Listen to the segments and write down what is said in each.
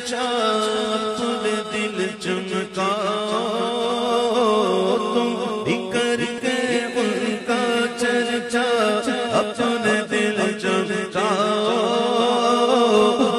چرچا اپنے دل چمکا تم بھی کر کے ان کا چرچا اپنے دل چمکا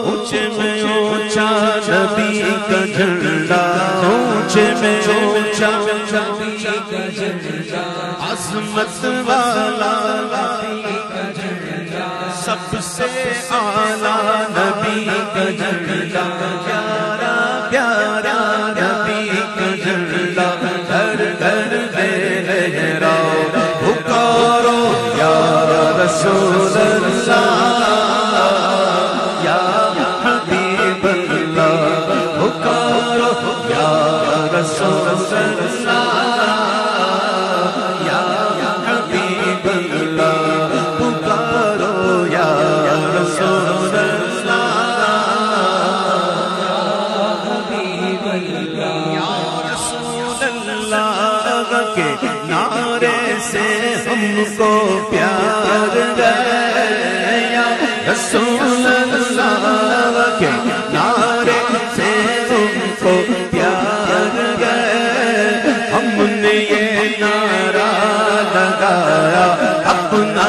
اونچے میں اونچا نبی کا جھنڈا اونچے میں اونچا نبی کا جھنڈا عظمت والا نبی کا جھنڈا سب سے اعلیٰ نبی کا جھنڈا پیارا پیارا نبی کا جھنڈا گھر گھر میں لہراؤ پکارو یا رسول اللہ یا حبیب اللہ پکارو یا رسول اللہ یا حبیب اللہ پکارو یا رسول اللہ حبیب اللہ یا رسول اللہ کے نعرے سے ہم کو پیار گئے یا رسول اللہ کے نعرے سے ہم کو پیار گئے ہم نے یہ نعرہ لگایا اپنا